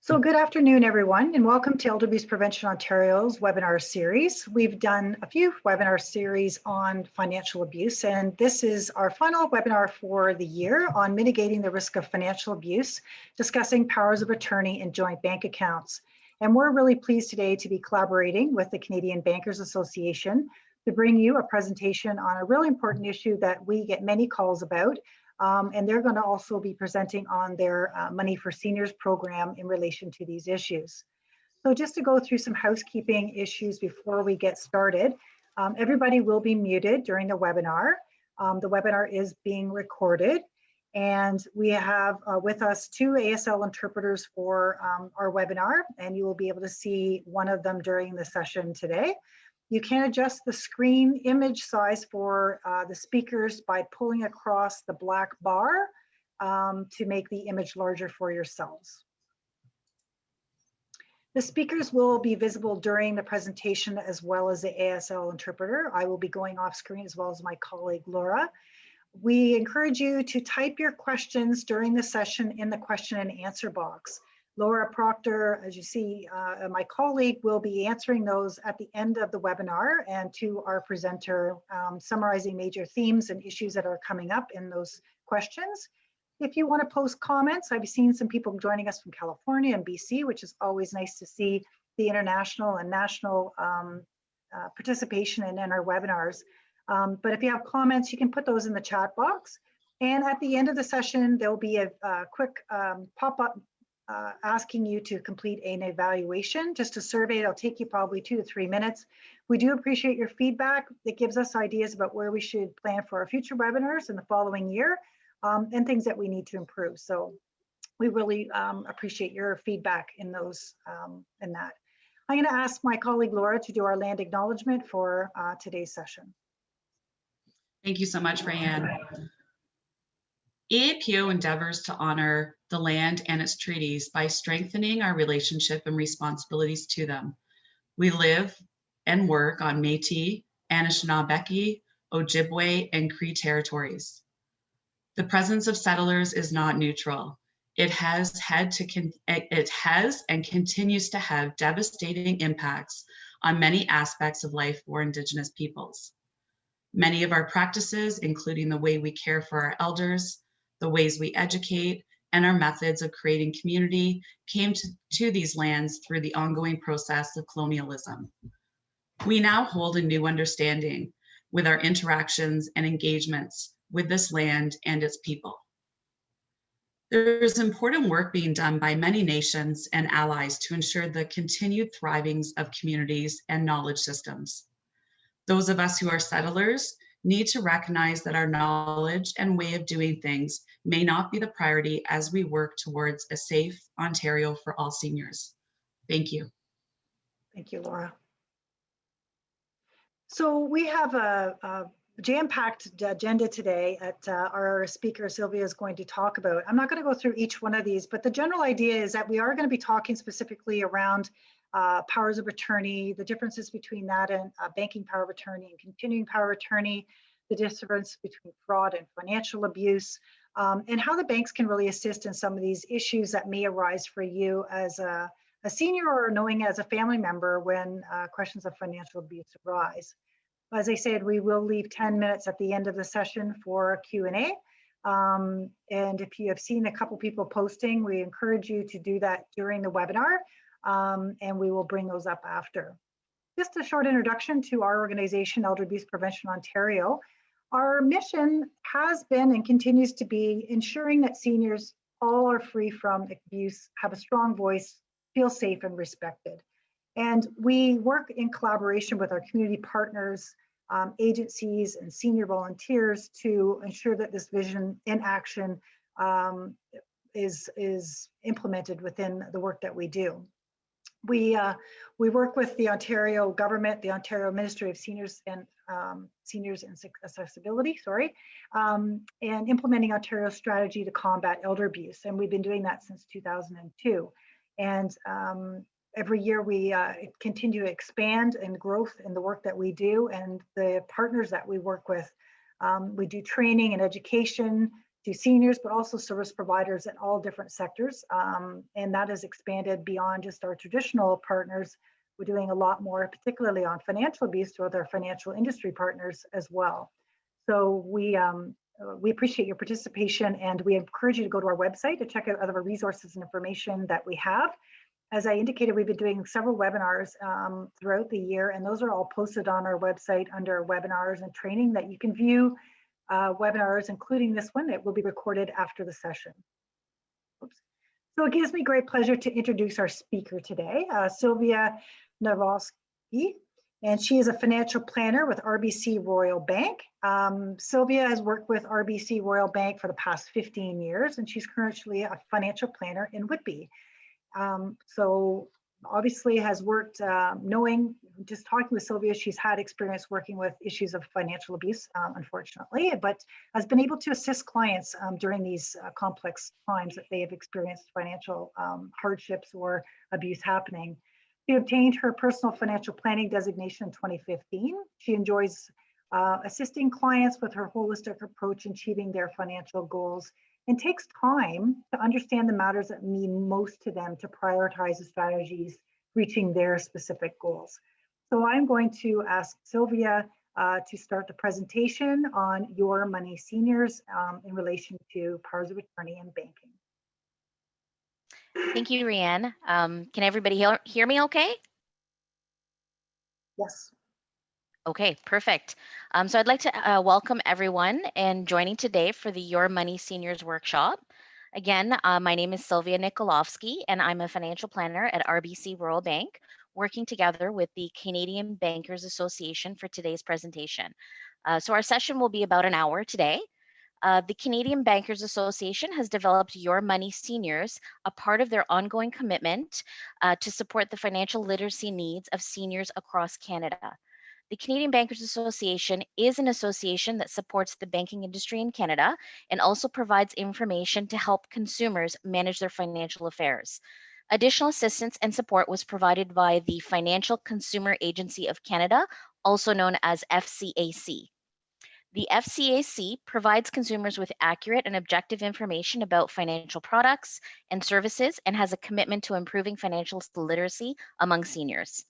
So good afternoon, everyone, and welcome to Elder Abuse Prevention Ontario's webinar series. We've done a few webinar series on financial abuse, and this is our final webinar for the year on mitigating the risk of financial abuse, discussing powers of attorney and joint bank accounts. And we're really pleased today to be collaborating with the Canadian Bankers Association to bring you a presentation on a really important issue that we get many calls about. And they're going to also be presenting on their Money for Seniors program in relation to these issues. So just to go through some housekeeping issues before we get started, everybody will be muted during the webinar. The webinar is being recorded, and we have with us two ASL interpreters for our webinar, and you will be able to see one of them during the session today. You can adjust the screen image size for the speakers by pulling across the black bar to make the image larger for yourselves. The speakers will be visible during the presentation as well as the ASL interpreter. I will be going off screen as well as my colleague Laura. We encourage you to type your questions during the session in the question and answer box. Laura Proctor, as you see, my colleague, will be answering those at the end of the webinar and to our presenter, summarizing major themes and issues that are coming up in those questions. If you want to post comments, I've seen some people joining us from California and BC, which is always nice to see the international and national participation in our webinars. But if you have comments, you can put those in the chat box. And at the end of the session, there'll be a quick pop-up asking you to complete an evaluation, just a survey. It'll take you probably 2 to 3 minutes. We do appreciate your feedback. It gives us ideas about where we should plan for our future webinars in the following year and things that we need to improve. So we really appreciate your feedback in those in that. I'm going to ask my colleague Laura to do our land acknowledgement for today's session. Thank you so much, Rayanne. EAPO endeavors to honor the land and its treaties by strengthening our relationship and responsibilities to them. We live and work on Métis, Anishinaabe, Ojibwe, and Cree territories. The presence of settlers is not neutral. It has and continues to have devastating impacts on many aspects of life for Indigenous peoples. Many of our practices, including the way we care for our elders, the ways we educate, and our methods of creating community came to these lands through the ongoing process of colonialism. We now hold a new understanding with our interactions and engagements with this land and its people. There is important work being done by many nations and allies to ensure the continued thriving of communities and knowledge systems. Those of us who are settlers need to recognize that our knowledge and way of doing things may not be the priority as we work towards a safe Ontario for all seniors. Thank you. Thank you, Laura. So we have a jam-packed agenda today that our speaker Sylvia is going to talk about. I'm not going to go through each one of these, but the general idea is that we are going to be talking specifically around powers of attorney, the differences between that and banking power of attorney and continuing power of attorney, the difference between fraud and financial abuse, and how the banks can really assist in some of these issues that may arise for you as a senior or knowing as a family member when questions of financial abuse arise. As I said, we will leave 10 minutes at the end of the session for a Q&A. And if you have seen a couple people posting, we encourage you to do that during the webinar. And we will bring those up after. Just a short introduction to our organization, Elder Abuse Prevention Ontario. Our mission has been and continues to be ensuring that seniors all are free from abuse, have a strong voice, feel safe and respected. And we work in collaboration with our community partners, agencies and senior volunteers to ensure that this vision in action is implemented within the work that we do. We work with the Ontario government, the Ontario Ministry of Seniors and Accessibility, and implementing Ontario's strategy to combat elder abuse. And we've been doing that since 2002. And every year we continue to expand and growth in the work that we do and the partners that we work with. We do training and education to seniors, but also service providers in all different sectors. And that has expanded beyond just our traditional partners. We're doing a lot more, particularly on financial abuse, with our financial industry partners as well. So we appreciate your participation, and we encourage you to go to our website to check out other resources and information that we have. As I indicated, we've been doing several webinars throughout the year, and those are all posted on our website under webinars and training that you can view webinars, including this one that will be recorded after the session. Oops. So it gives me great pleasure to introduce our speaker today, Sylvia Nawalski, and she is a financial planner with RBC Royal Bank. Sylvia has worked with RBC Royal Bank for the past 15 years, and she's currently a financial planner in Whitby. So obviously has worked, just talking with Sylvia, she's had experience working with issues of financial abuse, unfortunately, but has been able to assist clients during these complex times that they have experienced financial hardships or abuse happening. She obtained her personal financial planning designation in 2015. She enjoys assisting clients with her holistic approach in achieving their financial goals, and takes time to understand the matters that mean most to them to prioritize the strategies reaching their specific goals. So I'm going to ask Sylvia to start the presentation on Your Money Seniors in relation to powers of attorney and banking. Thank you, Rianne. Can everybody hear me okay? Yes. Okay, perfect. So I'd like to welcome everyone and joining today for the Your Money Seniors workshop. Again, my name is Sylvia Nawalski, and I'm a financial planner at RBC Royal Bank, working together with the Canadian Bankers Association for today's presentation. So our session will be about an hour today. The Canadian Bankers Association has developed Your Money Seniors, a part of their ongoing commitment to support the financial literacy needs of seniors across Canada. The Canadian Bankers Association is an association that supports the banking industry in Canada and also provides information to help consumers manage their financial affairs. Additional assistance and support was provided by the Financial Consumer Agency of Canada, also known as FCAC. The FCAC provides consumers with accurate and objective information about financial products and services and has a commitment to improving financial literacy among seniors.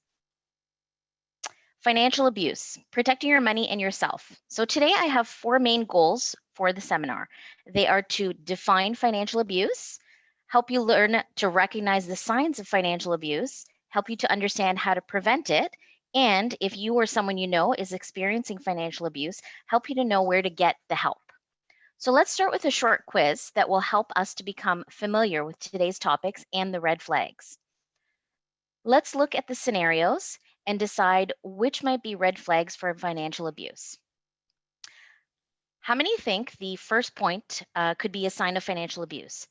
Financial abuse, protecting your money and yourself. So today I have 4 main goals for the seminar. They are to define financial abuse, help you learn to recognize the signs of financial abuse, help you to understand how to prevent it, and if you or someone you know is experiencing financial abuse, help you to know where to get the help. So let's start with a short quiz that will help us to become familiar with today's topics and the red flags. Let's look at the scenarios and decide which might be red flags for financial abuse. How many think the first point could be a sign of financial abuse?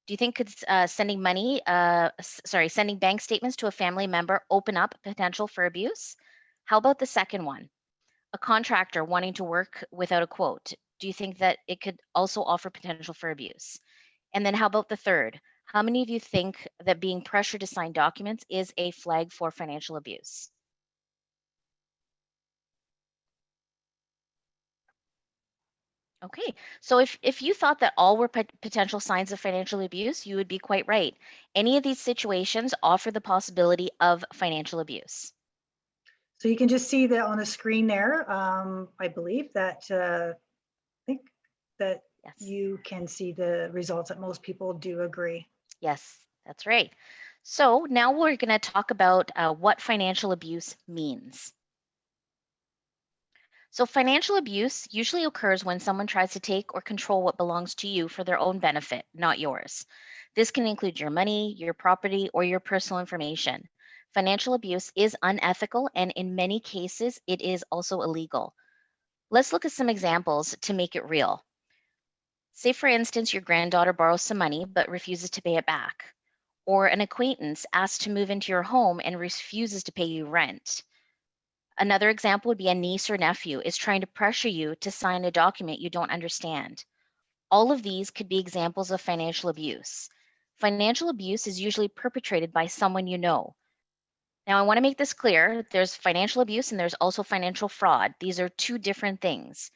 Do you think it's sending bank statements to a family member open up potential for abuse? How about the second one? A contractor wanting to work without a quote. Do you think that it could also offer potential for abuse? And then how about the third? How many of you think that being pressured to sign documents is a flag for financial abuse? Okay, so if you thought that all were potential signs of financial abuse, you would be quite right. Any of these situations offer the possibility of financial abuse. So you can just see that on the screen there. I believe that, yes, you can see the results that most people do agree. Yes, that's right. So now we're going to talk about what financial abuse means. So financial abuse usually occurs when someone tries to take or control what belongs to you for their own benefit, not yours. This can include your money, your property, or your personal information. Financial abuse is unethical, and in many cases, it is also illegal. Let's look at some examples to make it real. Say, for instance, your granddaughter borrows some money but refuses to pay it back, or an acquaintance asks to move into your home and refuses to pay you rent. Another example would be a niece or nephew is trying to pressure you to sign a document you don't understand. All of these could be examples of financial abuse. Financial abuse is usually perpetrated by someone you know. Now, I want to make this clear. There's financial abuse and there's also financial fraud. These are 2 different things.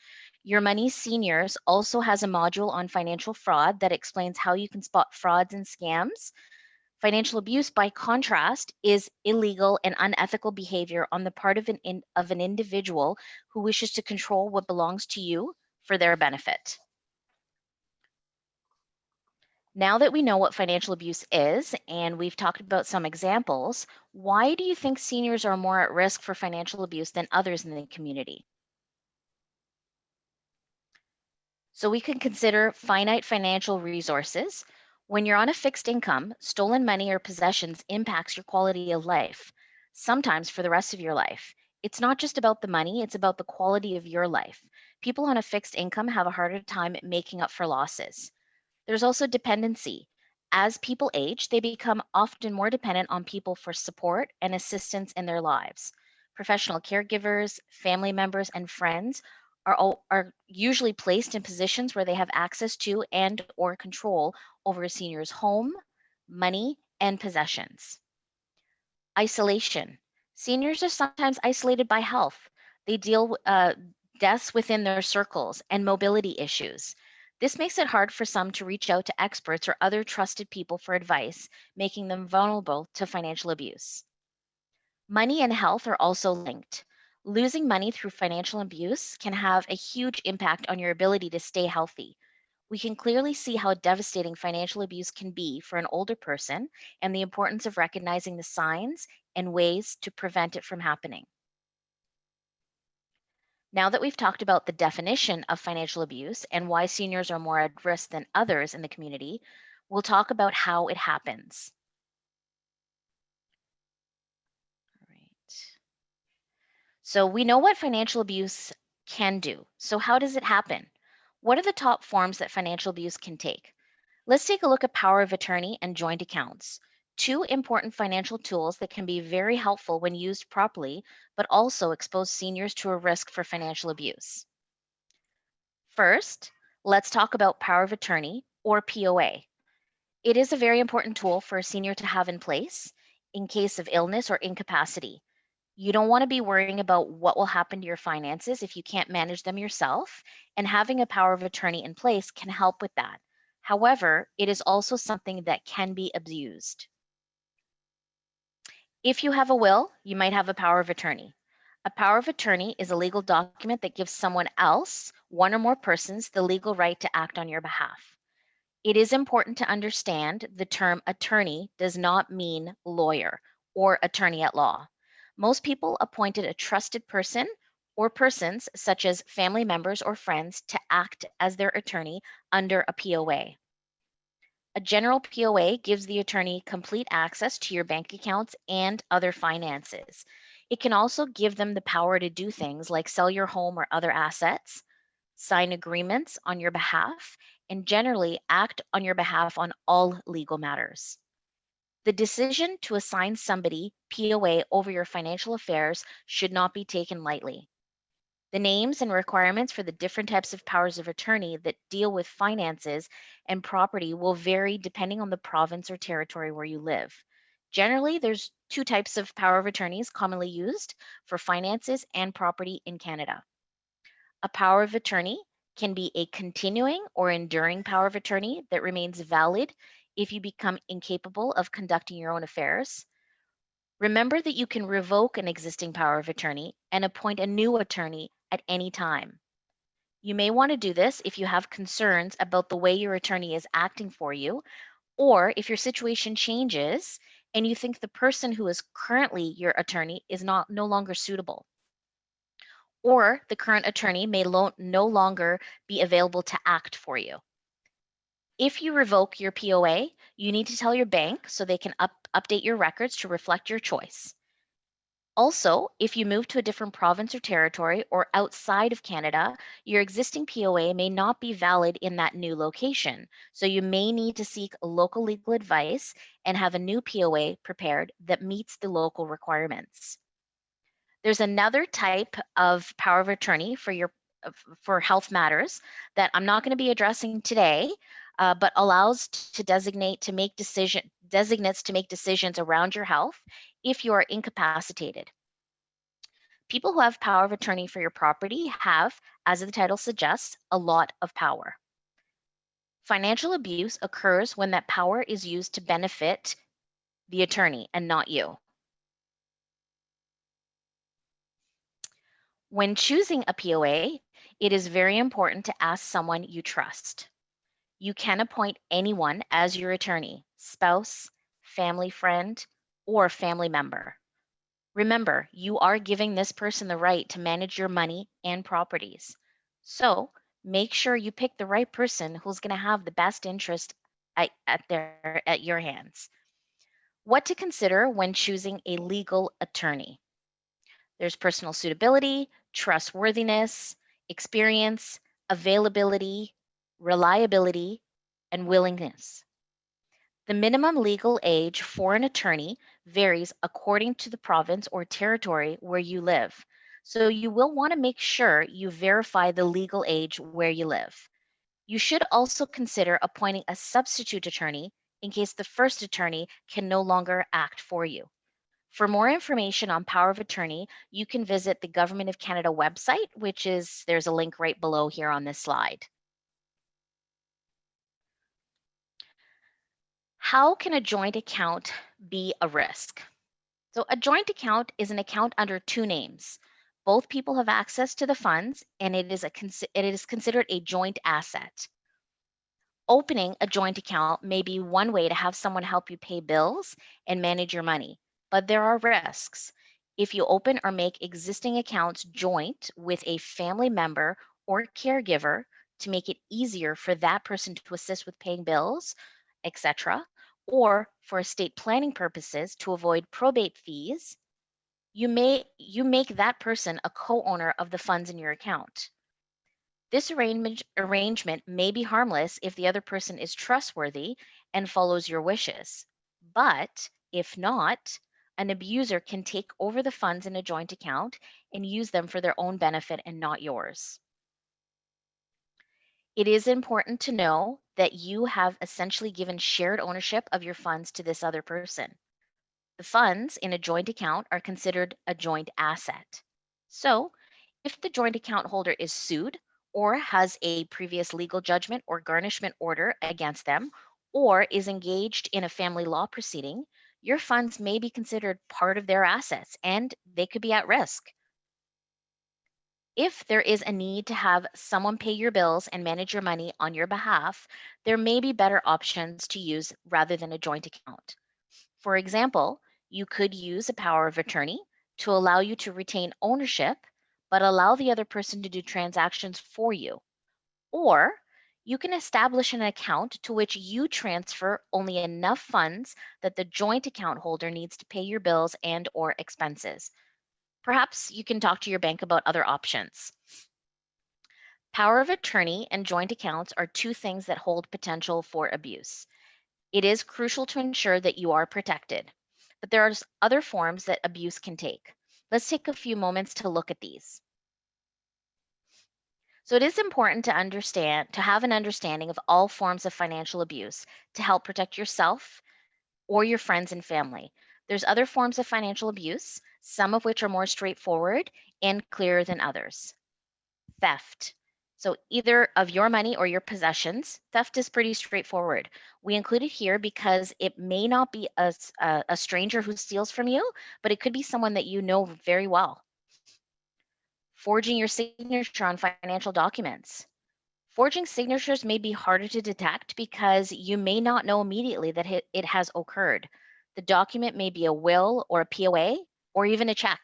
Your Money Seniors also has a module on financial fraud that explains how you can spot frauds and scams. Financial abuse, by contrast, is illegal and unethical behavior on the part of an individual who wishes to control what belongs to you for their benefit. Now that we know what financial abuse is, and we've talked about some examples, why do you think seniors are more at risk for financial abuse than others in the community? So we can consider finite financial resources. When you're on a fixed income, stolen money or possessions impacts your quality of life, sometimes for the rest of your life. It's not just about the money, it's about the quality of your life. People on a fixed income have a harder time making up for losses. There's also dependency. As people age, they become often more dependent on people for support and assistance in their lives. Professional caregivers, family members, and friends are usually placed in positions where they have access to and or control over a senior's home, money, and possessions. Isolation. Seniors are sometimes isolated by health. They deal with deaths within their circles and mobility issues. This makes it hard for some to reach out to experts or other trusted people for advice, making them vulnerable to financial abuse. Money and health are also linked. Losing money through financial abuse can have a huge impact on your ability to stay healthy. We can clearly see how devastating financial abuse can be for an older person and the importance of recognizing the signs and ways to prevent it from happening. Now that we've talked about the definition of financial abuse and why seniors are more at risk than others in the community, we'll talk about how it happens. All right. So we know what financial abuse can do. So how does it happen? What are the top forms that financial abuse can take? Let's take a look at power of attorney and joint accounts, two important financial tools that can be very helpful when used properly, but also expose seniors to a risk for financial abuse. First, let's talk about power of attorney, or POA. It is a very important tool for a senior to have in place in case of illness or incapacity. You don't want to be worrying about what will happen to your finances if you can't manage them yourself, and having a power of attorney in place can help with that. However, it is also something that can be abused. If you have a will, you might have a power of attorney. A power of attorney is a legal document that gives someone else, one or more persons, the legal right to act on your behalf. It is important to understand the term attorney does not mean lawyer or attorney at law. Most people appointed a trusted person or persons, such as family members or friends, to act as their attorney under a POA. A general POA gives the attorney complete access to your bank accounts and other finances. It can also give them the power to do things like sell your home or other assets, sign agreements on your behalf, and generally act on your behalf on all legal matters. The decision to assign somebody POA over your financial affairs should not be taken lightly. The names and requirements for the different types of powers of attorney that deal with finances and property will vary depending on the province or territory where you live. Generally, there's two types of power of attorneys commonly used for finances and property in Canada. A power of attorney can be a continuing or enduring power of attorney that remains valid if you become incapable of conducting your own affairs. Remember that you can revoke an existing power of attorney and appoint a new attorney at any time. You may want to do this if you have concerns about the way your attorney is acting for you, or if your situation changes and you think the person who is currently your attorney is no longer suitable, or the current attorney may no longer be available to act for you. If you revoke your POA, you need to tell your bank so they can update your records to reflect your choice. Also, if you move to a different province or territory or outside of Canada, your existing POA may not be valid in that new location. So you may need to seek local legal advice and have a new POA prepared that meets the local requirements. There's another type of power of attorney for health matters that I'm not going to be addressing today, but allows to designates to make decisions around your health if you are incapacitated. People who have power of attorney for your property have, as the title suggests, a lot of power. Financial abuse occurs when that power is used to benefit the attorney and not you. When choosing a POA, it is very important to ask someone you trust. You can appoint anyone as your attorney, spouse, family friend, or family member. Remember, you are giving this person the right to manage your money and properties. So make sure you pick the right person who's going to have the best interest at your hands. What to consider when choosing a legal attorney? There's personal suitability, trustworthiness, experience, availability, reliability, and willingness. The minimum legal age for an attorney varies according to the province or territory where you live. So you will want to make sure you verify the legal age where you live. You should also consider appointing a substitute attorney in case the first attorney can no longer act for you. For more information on power of attorney, you can visit the Government of Canada website, there's a link right below here on this slide. How can a joint account be a risk? So a joint account is an account under two names. Both people have access to the funds, and it is considered a joint asset. Opening a joint account may be one way to have someone help you pay bills and manage your money, but there are risks. If you open or make existing accounts joint with a family member or caregiver to make it easier for that person to assist with paying bills, etc., or for estate planning purposes to avoid probate fees, you make that person a co-owner of the funds in your account. This arrangement may be harmless if the other person is trustworthy and follows your wishes. But if not, an abuser can take over the funds in a joint account and use them for their own benefit and not yours. It is important to know that you have essentially given shared ownership of your funds to this other person. The funds in a joint account are considered a joint asset. So, if the joint account holder is sued or has a previous legal judgment or garnishment order against them, or is engaged in a family law proceeding, your funds may be considered part of their assets and they could be at risk. If there is a need to have someone pay your bills and manage your money on your behalf, there may be better options to use rather than a joint account. For example, you could use a power of attorney to allow you to retain ownership, but allow the other person to do transactions for you. Or you can establish an account to which you transfer only enough funds that the joint account holder needs to pay your bills and or expenses. Perhaps you can talk to your bank about other options. Power of attorney and joint accounts are two things that hold potential for abuse. It is crucial to ensure that you are protected, but there are other forms that abuse can take. Let's take a few moments to look at these. So it is important to have an understanding of all forms of financial abuse to help protect yourself or your friends and family. There's other forms of financial abuse, some of which are more straightforward and clearer than others. Theft. So either of your money or your possessions, theft is pretty straightforward. We include it here because it may not be a stranger who steals from you, but it could be someone that you know very well. Forging your signature on financial documents. Forging signatures may be harder to detect because you may not know immediately that it has occurred. The document may be a will or a POA or even a check.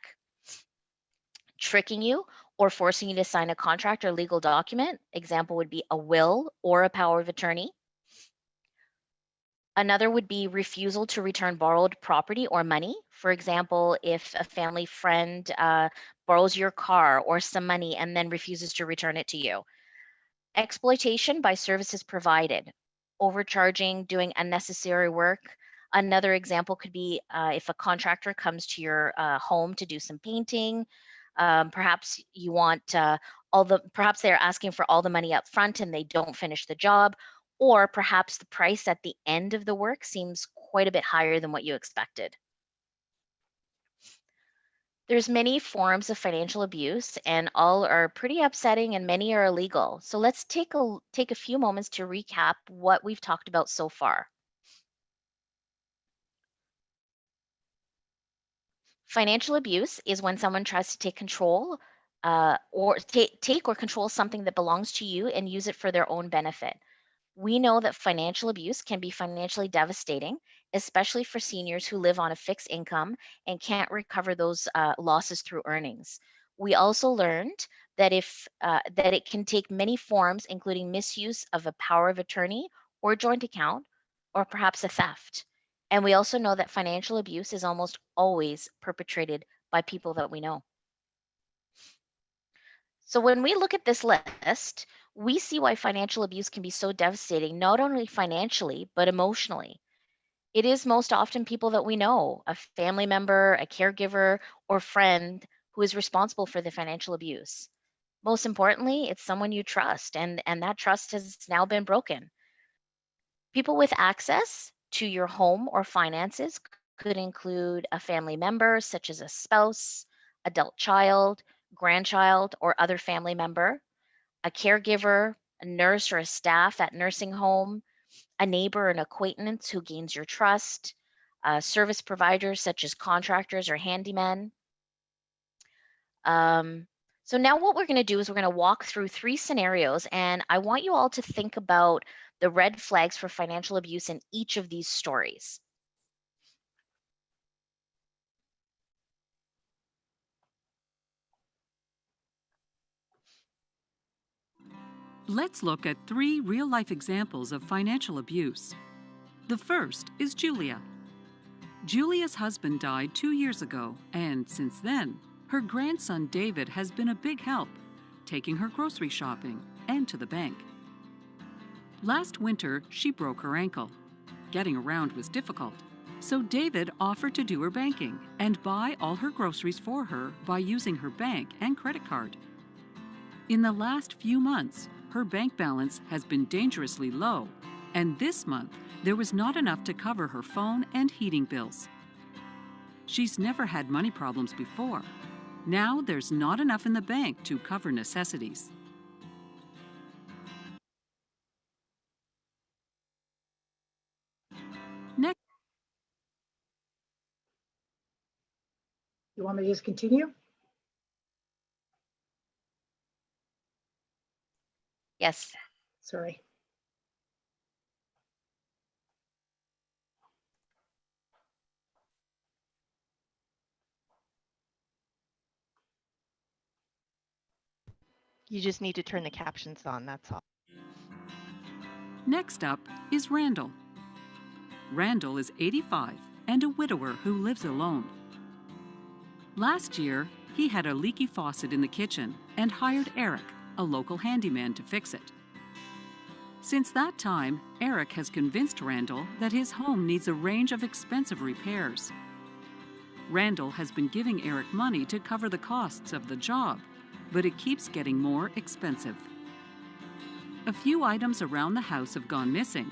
Tricking you or forcing you to sign a contract or legal document. Example would be a will or a power of attorney. Another would be refusal to return borrowed property or money. For example, if a family friend borrows your car or some money and then refuses to return it to you. Exploitation by services provided, overcharging, doing unnecessary work. Another example could be if a contractor comes to your home to do some painting. Perhaps you want perhaps they're asking for all the money up front and they don't finish the job, or perhaps the price at the end of the work seems quite a bit higher than what you expected. There's many forms of financial abuse and all are pretty upsetting and many are illegal. So let's take a few moments to recap what we've talked about so far. Financial abuse is when someone tries to take control or take or control something that belongs to you and use it for their own benefit. We know that financial abuse can be financially devastating, especially for seniors who live on a fixed income and can't recover those losses through earnings. We also learned that that it can take many forms, including misuse of a power of attorney or joint account, or perhaps a theft. And we also know that financial abuse is almost always perpetrated by people that we know. So when we look at this list, we see why financial abuse can be so devastating, not only financially, but emotionally. It is most often people that we know, a family member, a caregiver, or friend who is responsible for the financial abuse. Most importantly, it's someone you trust, and that trust has now been broken. People with access to your home or finances could include a family member, such as a spouse, adult child, grandchild, or other family member, a caregiver, a nurse or a staff at nursing home, a neighbor, an acquaintance who gains your trust, service providers such as contractors or handymen. Um, so now what we're going to do is we're going to walk through three scenarios, and I want you all to think about the red flags for financial abuse in each of these stories. Let's look at 3 real-life examples of financial abuse. The first is Julia. Julia's husband died 2 years ago, and since then, her grandson David has been a big help, taking her grocery shopping and to the bank. Last winter, she broke her ankle. Getting around was difficult, so David offered to do her banking and buy all her groceries for her by using her bank and credit card. In the last few months, her bank balance has been dangerously low, and this month there was not enough to cover her phone and heating bills. She's never had money problems before. Now there's not enough in the bank to cover necessities. Next, You want me to just continue? Yes. Sorry. You just need to turn the captions on, that's all. next up is Randall. Randall is 85 and a widower who lives alone. Last year, he had a leaky faucet in the kitchen and hired Eric, a local handyman, to fix it. Since that time, Eric has convinced Randall that his home needs a range of expensive repairs. Randall has been giving Eric money to cover the costs of the job, but it keeps getting more expensive. A few items around the house have gone missing,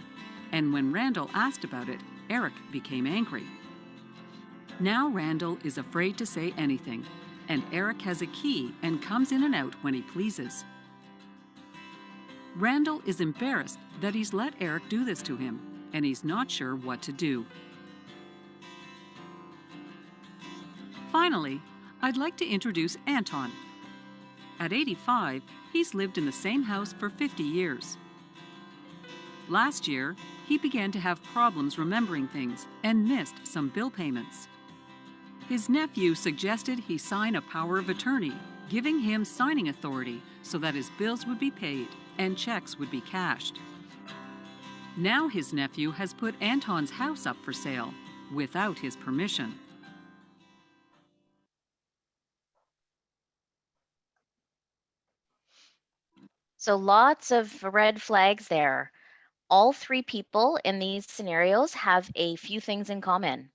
and when Randall asked about it, Eric became angry. Now Randall is afraid to say anything, and Eric has a key and comes in and out when he pleases. Randall is embarrassed that he's let Eric do this to him, and he's not sure what to do. Finally, I'd like to introduce Anton. At 85, he's lived in the same house for 50 years. Last year, he began to have problems remembering things and missed some bill payments. His nephew suggested he sign a power of attorney, giving him signing authority so that his bills would be paid and checks would be cashed. Now his nephew has put Anton's house up for sale without his permission. So lots of red flags there. All three people in these scenarios have a few things in common.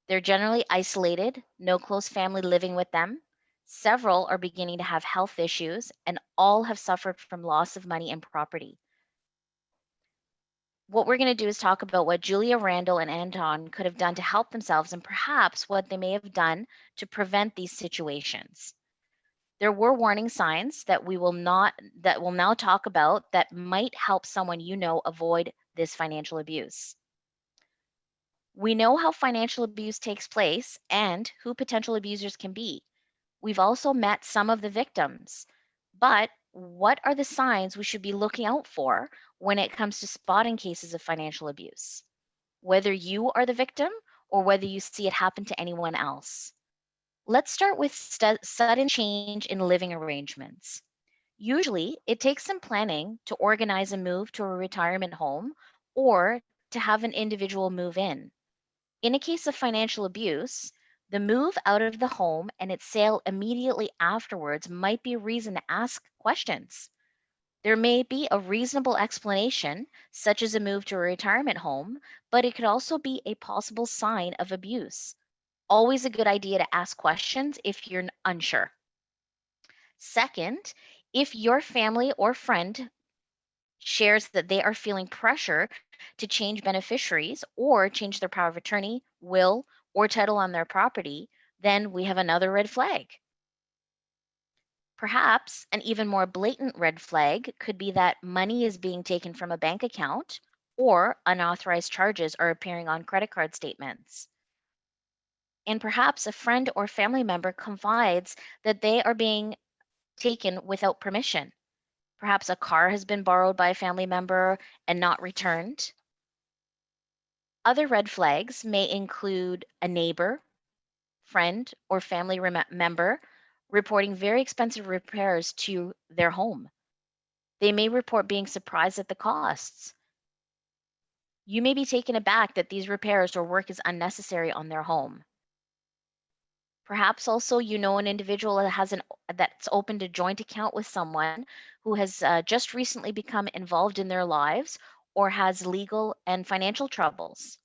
They're generally isolated, no close family living with them. Several are beginning to have health issues, and all have suffered from loss of money and property. what we're going to do is talk about what Julia, Randall, and Anton could have done to help themselves and perhaps what they may have done to prevent these situations. There were warning signs that we'll now talk about that might help someone you know avoid this financial abuse. We know how financial abuse takes place and who potential abusers can be. We've also met some of the victims. But what are the signs we should be looking out for when it comes to spotting cases of financial abuse? Whether you are the victim or whether you see it happen to anyone else. Let's start with sudden change in living arrangements. Usually, it takes some planning to organize a move to a retirement home or to have an individual move in. In a case of financial abuse, the move out of the home and its sale immediately afterwards might be a reason to ask questions. There may be a reasonable explanation, such as a move to a retirement home, but it could also be a possible sign of abuse. Always a good idea to ask questions if you're unsure. Second, if your family or friend shares that they are feeling pressure to change beneficiaries or change their power of attorney, will, or title on their property, then we have another red flag. Perhaps an even more blatant red flag could be that money is being taken from a bank account or unauthorized charges are appearing on credit card statements. And perhaps a friend or family member confides that they are being taken without permission. Perhaps a car has been borrowed by a family member and not returned. Other red flags may include a neighbor, friend, or family member reporting very expensive repairs to their home. They may report being surprised at the costs. You may be taken aback that these repairs or work is unnecessary on their home. Perhaps also you know an individual that's opened a joint account with someone who has just recently become involved in their lives or has legal and financial troubles.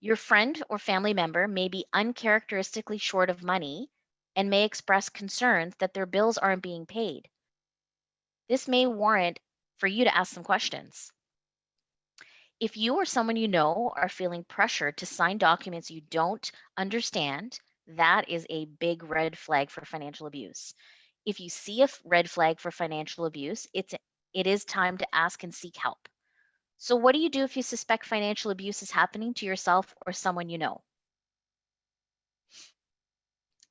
Your friend or family member may be uncharacteristically short of money and may express concerns that their bills aren't being paid. This may warrant for you to ask some questions. If you or someone you know are feeling pressure to sign documents you don't understand, that is a big red flag for financial abuse. If you see a red flag for financial abuse, it is time to ask and seek help. So what do you do if you suspect financial abuse is happening to yourself or someone you know?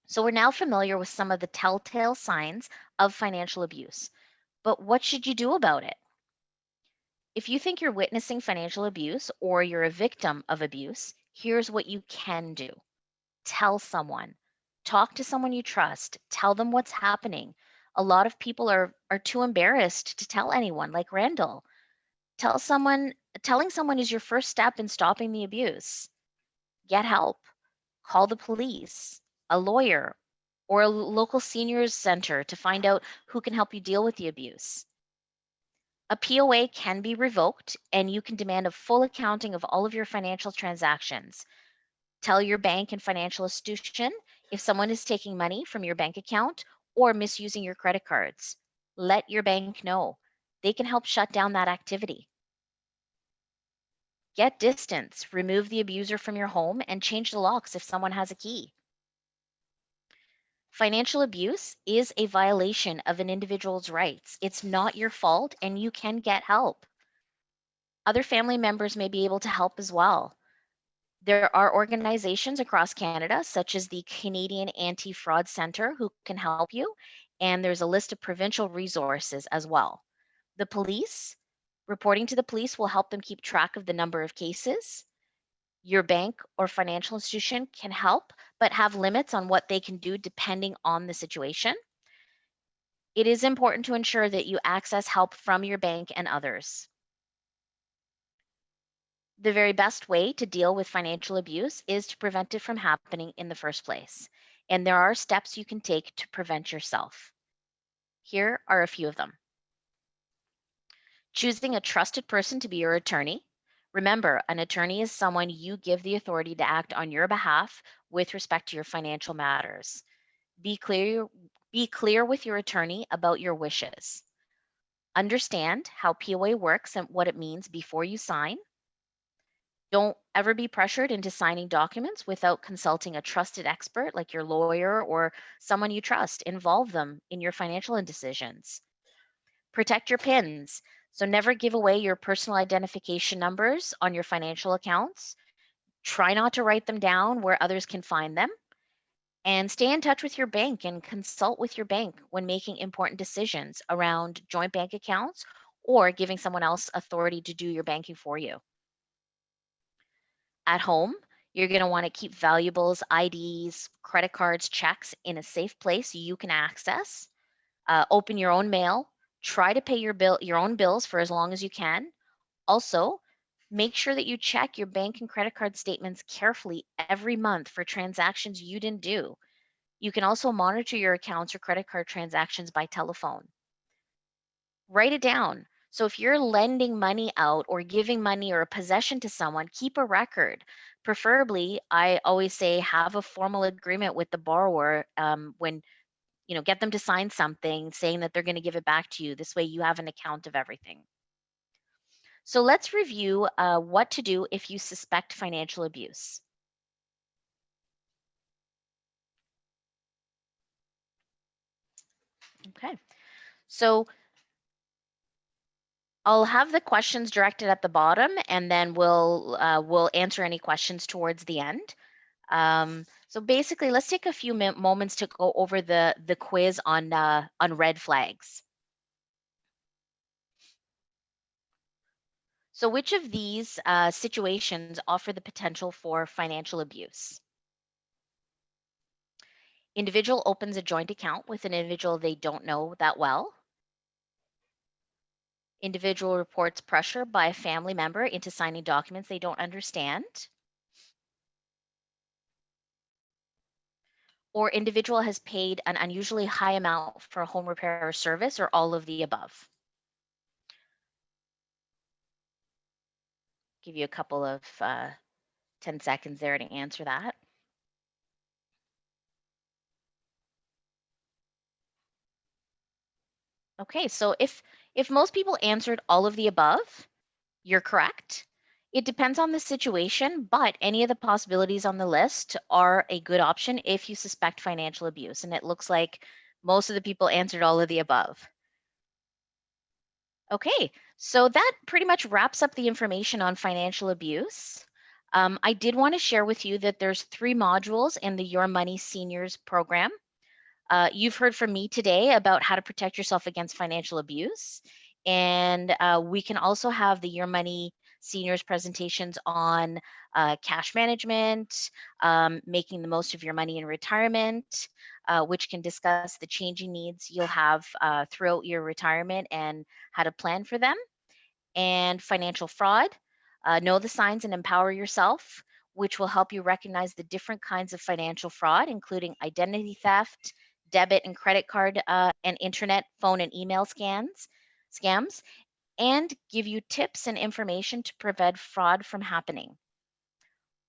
So we're now familiar with some of the telltale signs of financial abuse. But what should you do about it? If you think you're witnessing financial abuse or you're a victim of abuse, here's what you can do. Tell someone. Talk to someone you trust. Tell them what's happening. A lot of people are too embarrassed to tell anyone, like Randall. Telling someone is your first step in stopping the abuse. Get help. Call the police, a lawyer, or a local seniors center to find out who can help you deal with the abuse. A POA can be revoked, and you can demand a full accounting of all of your financial transactions. Tell your bank and financial institution if someone is taking money from your bank account or misusing your credit cards. Let your bank know. They can help shut down that activity. Get distance. Remove the abuser from your home and change the locks if someone has a key. Financial abuse is a violation of an individual's rights. It's not your fault, and you can get help. Other family members may be able to help as well. There are organizations across Canada, such as the Canadian Anti-Fraud Centre, who can help you, and there's a list of provincial resources as well. The police, reporting to the police will help them keep track of the number of cases. Your bank or financial institution can help, but have limits on what they can do depending on the situation. It is important to ensure that you access help from your bank and others. The very best way to deal with financial abuse is to prevent it from happening in the first place. And there are steps you can take to prevent yourself. Here are a few of them. Choosing a trusted person to be your attorney. Remember, an attorney is someone you give the authority to act on your behalf with respect to your financial matters. Be clear with your attorney about your wishes. Understand how POA works and what it means before you sign. Don't ever be pressured into signing documents without consulting a trusted expert like your lawyer or someone you trust. Involve them in your financial decisions. Protect your PINs. So never give away your personal identification numbers on your financial accounts. Try not to write them down where others can find them. And stay in touch with your bank and consult with your bank when making important decisions around joint bank accounts or giving someone else authority to do your banking for you. At home, you're going to want to keep valuables, IDs, credit cards, checks in a safe place you can access. Open your own mail. Try to pay your own bills for as long as you can. Also, make sure that you check your bank and credit card statements carefully every month for transactions you didn't do. You can also monitor your accounts or credit card transactions by telephone. Write it down. So if you're lending money out or giving money or a possession to someone, keep a record. Preferably, I always say have a formal agreement with the borrower when, get them to sign something saying that they're going to give it back to you. This way you have an account of everything. So let's review what to do if you suspect financial abuse. Okay, so I'll have the questions directed at the bottom, and then we'll answer any questions towards the end. So basically, let's take a few moments to go over the quiz on red flags. So which of these situations offer the potential for financial abuse? Individual opens a joint account with an individual they don't know that well. Individual reports pressure by a family member into signing documents they don't understand. Or individual has paid an unusually high amount for a home repair or service, or all of the above. Give you a couple of 10 seconds there to answer that. Okay, so if most people answered all of the above, you're correct. It depends on the situation, but any of the possibilities on the list are a good option if you suspect financial abuse. And it looks like most of the people answered all of the above. Okay, so that pretty much wraps up the information on financial abuse. I did want to share with you that there's 3 modules in the Your Money Seniors program. You've heard from me today about how to protect yourself against financial abuse. And we can also have the Your Money Seniors presentations on cash management, making the most of your money in retirement, which can discuss the changing needs you'll have throughout your retirement and how to plan for them. And financial fraud, know the signs and empower yourself, which will help you recognize the different kinds of financial fraud, including identity theft, debit and credit card and internet, phone and email scams, and give you tips and information to prevent fraud from happening.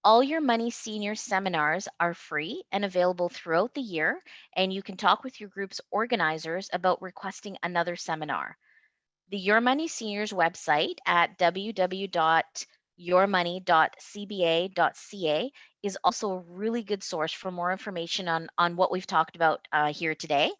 All Your Money Senior seminars are free and available throughout the year, and you can talk with your group's organizers about requesting another seminar. The Your Money Seniors website at www.yourmoney.cba.ca is also a really good source for more information on what we've talked about here today.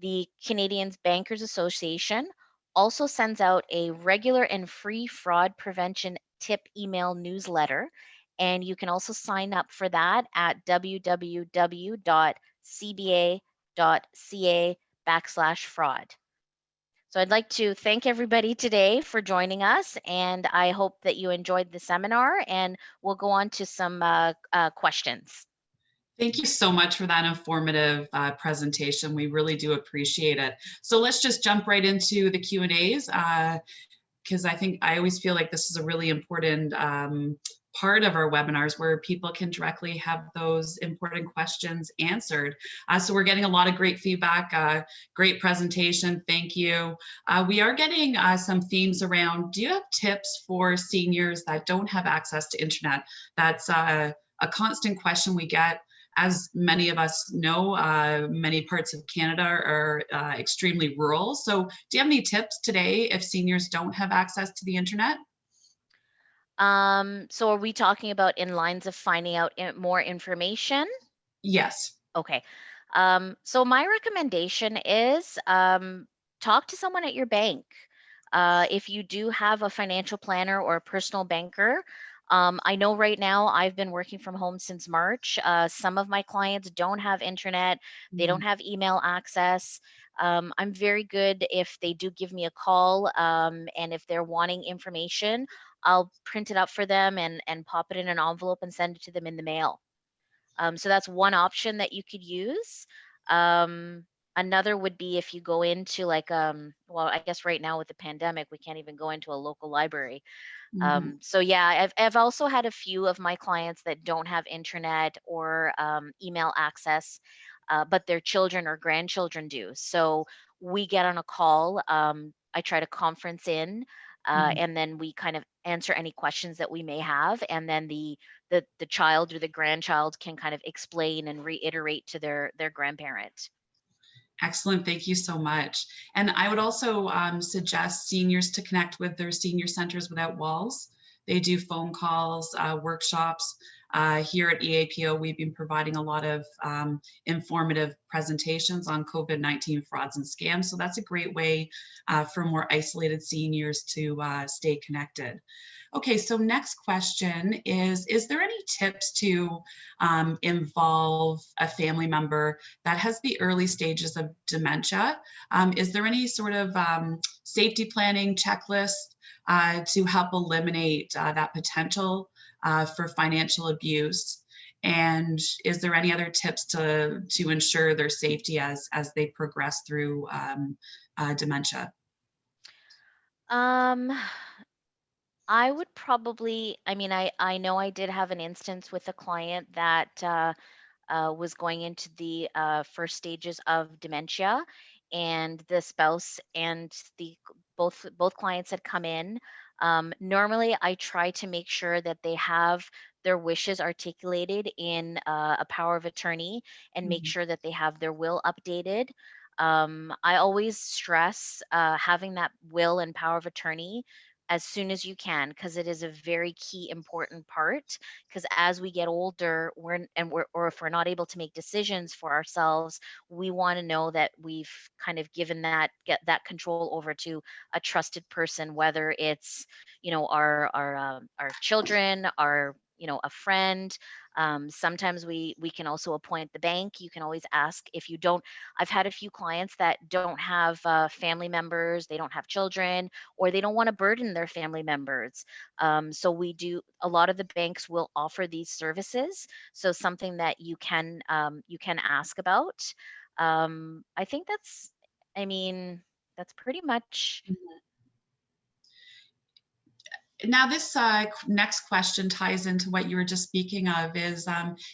The Canadian Bankers Association also sends out a regular and free fraud prevention tip email newsletter, and you can also sign up for that at www.cba.ca/fraud. So I'd like to thank everybody today for joining us, and I hope that you enjoyed the seminar, and we'll go on to some questions. Thank you so much for that informative presentation. We really do appreciate it. So let's just jump right into the Q&As because I always feel like this is a really important part of our webinars where people can directly have those important questions answered. So we're getting a lot of great feedback, great presentation, thank you. We are getting some themes around, do you have tips for seniors that don't have access to internet? That's a constant question we get. as many of us know, many parts of Canada are extremely rural. So do you have any tips today if seniors don't have access to the internet? So are we talking about in lines of finding out more information? Yes. Okay. So my recommendation is talk to someone at your bank. If you do have a financial planner or a personal banker, I know right now I've been working from home since March. Some of my clients don't have internet, they don't Mhm. have email access. I'm very good if they do give me a call, and if they're wanting information, I'll print it up for them and pop it in an envelope and send it to them in the mail. So that's one option that you could use. Um, Another would be if you go into like, well, I guess right now with the pandemic, we can't even go into a local library. Mhm. So yeah, I've also had a few of my clients that don't have internet or email access, but their children or grandchildren do. So we get on a call. I try to conference in, Mhm. and then we kind of answer any questions that we may have, and then the child or the grandchild can kind of explain and reiterate to their grandparent. Excellent. Thank you so much. And I would also suggest seniors to connect with their senior centers without walls. They do phone calls, workshops. Here at EAPO, we've been providing a lot of informative presentations on COVID-19 frauds and scams. So that's a great way for more isolated seniors to stay connected. Okay, so next question is there any tips to involve a family member that has the early stages of dementia? Is there any sort of safety planning checklist to help eliminate that potential for financial abuse? And is there any other tips to ensure their safety as they progress through dementia? Um, I would probably, I mean, I know I did have an instance with a client that was going into the first stages of dementia, and the spouse and the both clients had come in. Normally, I try to make sure that they have their wishes articulated in a power of attorney, and make Mhm. sure that they have their will updated. I always stress having that will and power of attorney as soon as you can, because it is a very key important part, because as we get older, or if we're not able to make decisions for ourselves, we want to know that we've kind of given get that control over to a trusted person, whether it's, our children, our, a friend. Sometimes we can also appoint the bank. You can always ask if you don't. I've had a few clients that don't have family members, they don't have children, or they don't want to burden their family members. So we do, a lot of the banks will offer these services. So something that you can ask about. I think I mean, that's pretty much. Now, this next question ties into what you were just speaking of is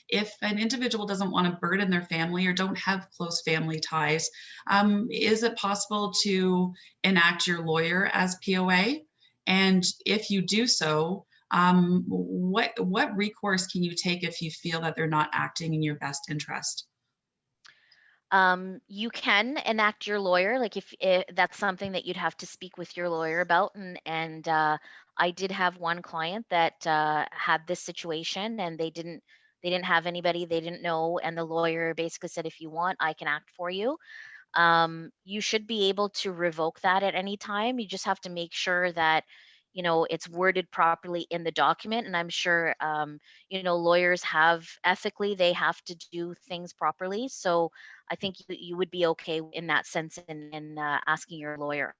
if an individual doesn't want to burden their family or don't have close family ties, is it possible to enact your lawyer as POA? And if you do so, what recourse can you take if you feel that they're not acting in your best interest? You can enact your lawyer, like if that's something that you'd have to speak with your lawyer about. And I did have one client that had this situation, and they didn't have anybody, they didn't know, and the lawyer basically said, if you want, I can act for you. You should be able to revoke that at any time. You just have to make sure that, it's worded properly in the document. And I'm sure, lawyers have ethically, they have to do things properly. So I think you would be okay in that sense in asking your lawyer.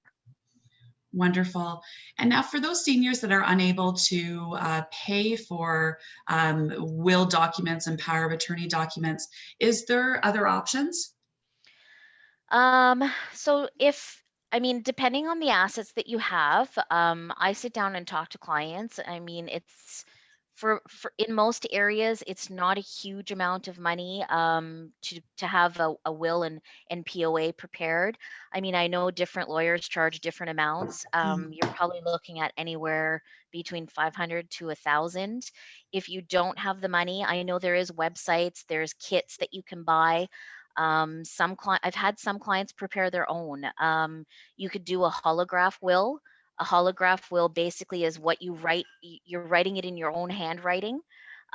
Wonderful. And now for those seniors that are unable to pay for will documents and power of attorney documents, is there other options? So I mean, depending on the assets that you have, I sit down and talk to clients. I mean, it's for in most areas, it's not a huge amount of money to have a will and POA prepared. I mean, I know different lawyers charge different amounts. You're probably looking at anywhere between 500 to 1,000. If you don't have the money, I know there is websites, there's kits that you can buy. I've had some clients prepare their own. You could do a holograph will. A holograph will basically is what you write. You're writing it in your own handwriting,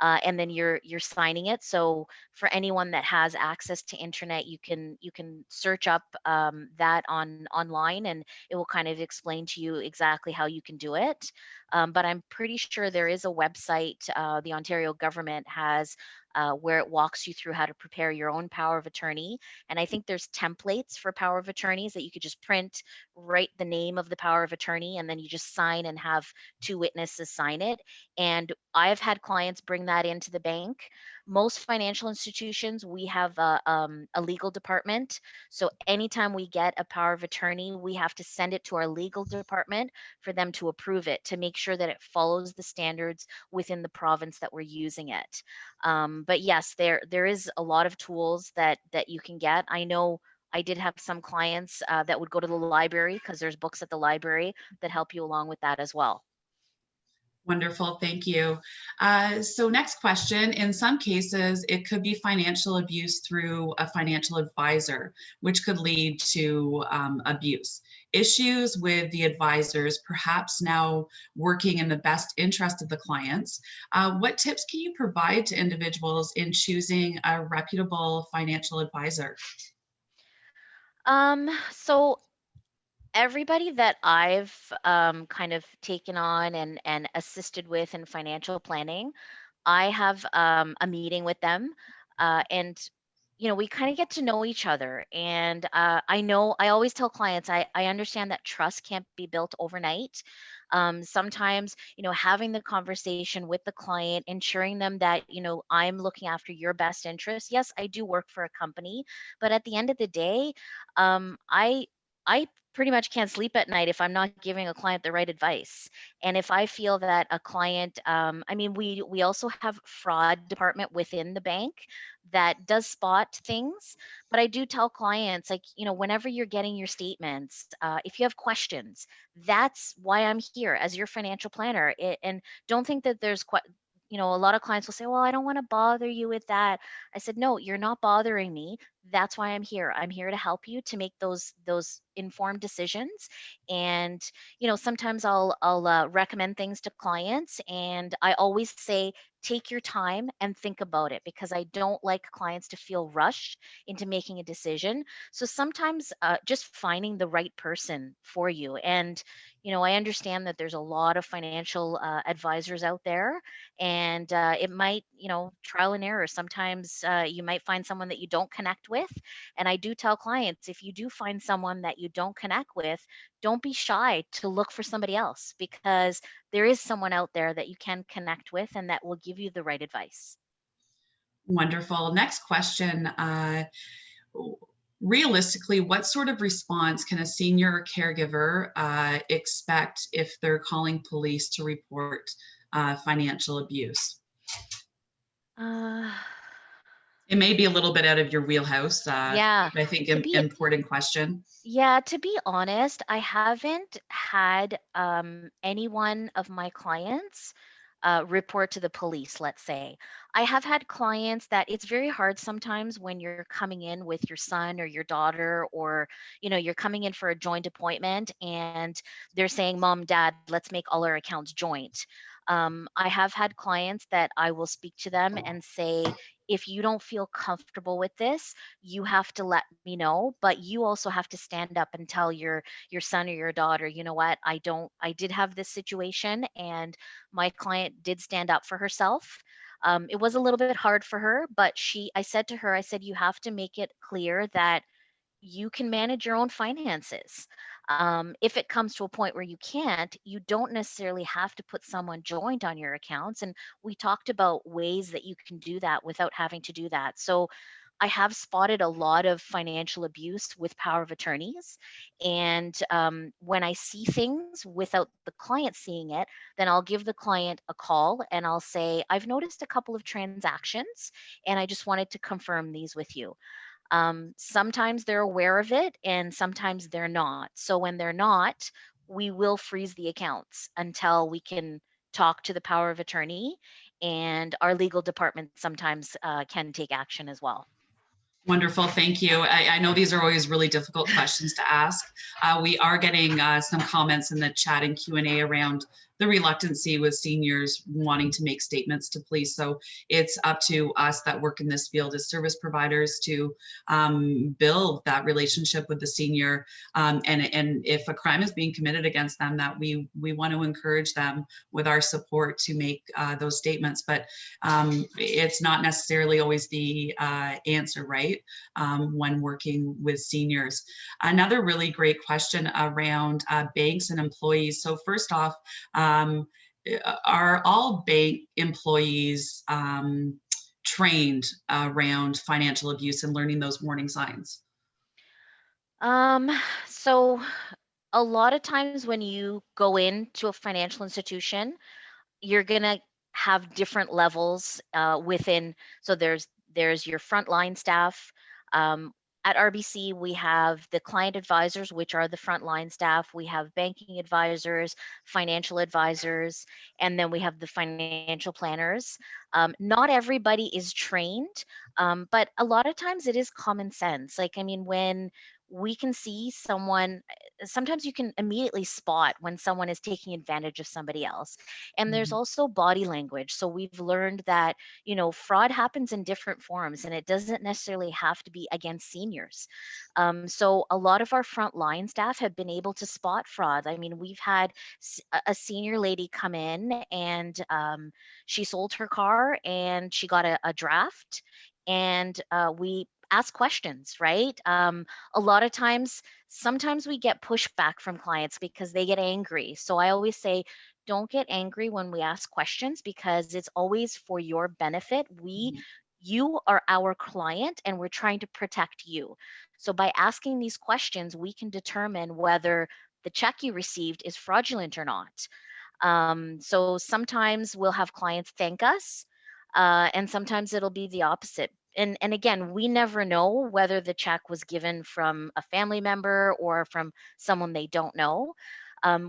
and then you're signing it. So for anyone that has access to internet, you can search up that online, and it will kind of explain to you exactly how you can do it. But I'm pretty sure there is a website the Ontario government has. Where it walks you through how to prepare your own power of attorney. And I think there's templates for power of attorneys that you could just print, write the name of the power of attorney, and then you just sign and have two witnesses sign it. And I've had clients bring that into the bank. Most financial institutions, we have a legal department. So anytime we get a power of attorney, we have to send it to our legal department for them to approve it to make sure that it follows the standards within the province that we're using it. But yes, there is a lot of tools that you can get. I know I did have some clients that would go to the library because there's books at the library that help you along with that as well. Wonderful, thank you. So next question, in some cases, it could be financial abuse through a financial advisor, which could lead to abuse. Issues with the advisors, perhaps now working in the best interest of the clients. What tips can you provide to individuals in choosing a reputable financial advisor? So everybody that I've kind of taken on and assisted with in financial planning, I have a meeting with them, and we kind of get to know each other. And I always tell clients, I understand that trust can't be built overnight. Sometimes, having the conversation with the client, ensuring them that, I'm looking after your best interests. Yes, I do work for a company, but at the end of the day, I pretty much can't sleep at night if I'm not giving a client the right advice. And if I feel that a client, I mean, we also have fraud department within the bank that does spot things. But I do tell clients, like, whenever you're getting your statements, if you have questions, that's why I'm here as your financial planner. And don't think that there's quite, a lot of clients will say, well, I don't want to bother you with that. I said, no, you're not bothering me. That's why I'm here. I'm here to help you to make those informed decisions. And sometimes I'll recommend things to clients, and I always say, take your time and think about it, because I don't like clients to feel rushed into making a decision. So sometimes just finding the right person for you. And I understand that there's a lot of financial advisors out there, and it might, trial and error. Sometimes you might find someone that you don't connect with. And I do tell clients, if you do find someone that you don't connect with, don't be shy to look for somebody else, because there is someone out there that you can connect with and that will give you the right advice. Wonderful. Next question. Realistically, what sort of response can a senior caregiver expect if they're calling police to report financial abuse? Uh, It may be a little bit out of your wheelhouse, yeah, but I think to be important question. Yeah, to be honest, I haven't had any one of my clients report to the police, let's say. I have had clients that it's very hard sometimes when you're coming in with your son or your daughter, or, you're coming in for a joint appointment and they're saying, Mom, Dad, let's make all our accounts joint. I have had clients that I will speak to them and say, if you don't feel comfortable with this, you have to let me know, but you also have to stand up and tell your son or your daughter, you know what, I did have this situation, and my client did stand up for herself. It was a little bit hard for her, but I said to her, I said, you have to make it clear that you can manage your own finances. If it comes to a point where you can't, you don't necessarily have to put someone joint on your accounts. And we talked about ways that you can do that without having to do that. So I have spotted a lot of financial abuse with power of attorneys. And when I see things without the client seeing it, then I'll give the client a call and I'll say, I've noticed a couple of transactions and I just wanted to confirm these with you. Sometimes they're aware of it and sometimes they're not. So when they're not, we will freeze the accounts until we can talk to the power of attorney, and our legal department sometimes can take action as well. Wonderful, thank you. I know these are always really difficult questions to ask. We are getting some comments in the chat and Q&A around the reluctancy with seniors wanting to make statements to police. So it's up to us that work in this field as service providers to build that relationship with the senior. And if a crime is being committed against them, that we want to encourage them with our support to make those statements. But it's not necessarily always the answer, right? When working with seniors. Another really great question around banks and employees. So first off, are all bank employees trained around financial abuse and learning those warning signs? So a lot of times when you go into a financial institution, you're gonna have different levels within. So there's your frontline staff. Um, at RBC, we have the client advisors, which are the frontline staff. We have banking advisors, financial advisors, and then we have the financial planners. Not everybody is trained, but a lot of times it is common sense. Like, I mean, when we can see someone, sometimes you can immediately spot when someone is taking advantage of somebody else. And there's also body language. So we've learned that, fraud happens in different forms and it doesn't necessarily have to be against seniors. So a lot of our frontline staff have been able to spot fraud. I mean, we've had a senior lady come in and she sold her car and she got a draft, and we ask questions, right? A lot of times, sometimes we get pushback from clients because they get angry. So I always say, don't get angry when we ask questions because it's always for your benefit. You are our client and we're trying to protect you. So by asking these questions, we can determine whether the check you received is fraudulent or not. So sometimes we'll have clients thank us, and sometimes it'll be the opposite. And again, we never know whether the check was given from a family member or from someone they don't know.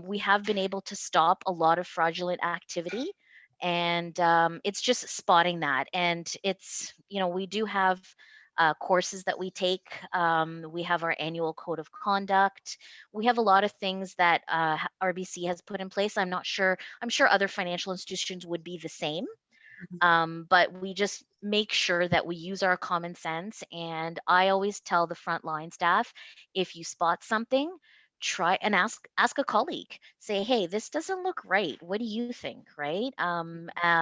We have been able to stop a lot of fraudulent activity, and it's just spotting that. And it's, we do have courses that we take. We have our annual code of conduct. We have a lot of things that RBC has put in place. I'm sure other financial institutions would be the same. But we just make sure that we use our common sense. And I always tell the frontline staff, if you spot something, try and ask a colleague. Say, hey, this doesn't look right. What do you think? Right?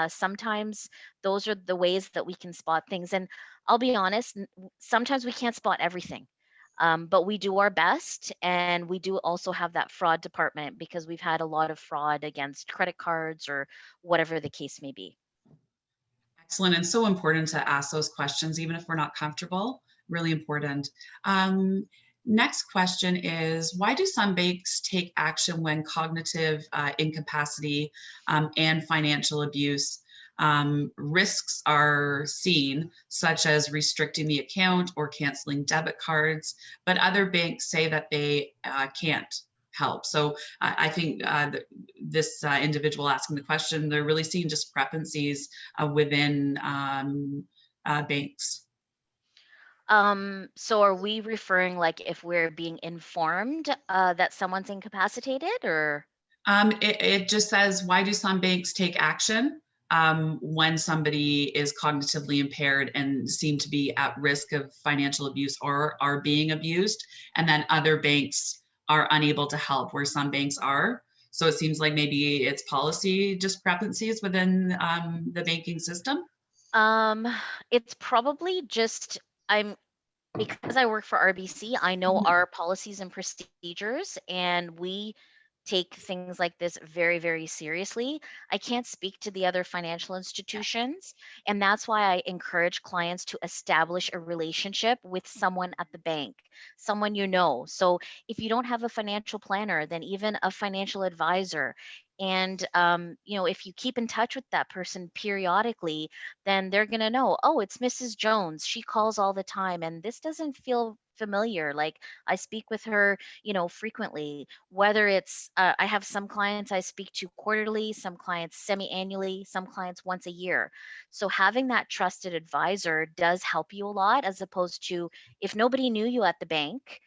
Sometimes those are the ways that we can spot things. And I'll be honest, sometimes we can't spot everything. But we do our best, and we do also have that fraud department because we've had a lot of fraud against credit cards or whatever the case may be. Excellent, and so important to ask those questions, even if we're not comfortable, really important. Next question is, why do some banks take action when cognitive incapacity and financial abuse risks are seen, such as restricting the account or canceling debit cards, but other banks say that they can't help? So I think this individual asking the question, they're really seeing discrepancies within banks. So are we referring like if we're being informed that someone's incapacitated, or? It just says, why do some banks take action when somebody is cognitively impaired and seem to be at risk of financial abuse or are being abused, and then other banks are unable to help where some banks are? So it seems like maybe it's policy discrepancies within the banking system. It's probably just, because I work for RBC, I know our policies and procedures, and we take things like this very, very seriously. I can't speak to the other financial institutions, and that's why I encourage clients to establish a relationship with someone at the bank, someone you know. So if you don't have a financial planner, then even a financial advisor. And if you keep in touch with that person periodically, then they're going to know, oh, it's Mrs. Jones. She calls all the time, and this doesn't feel familiar. Like, I speak with her, frequently. Whether it's, I have some clients I speak to quarterly, some clients semi-annually, some clients once a year. So having that trusted advisor does help you a lot, as opposed to, if nobody knew you at the bank,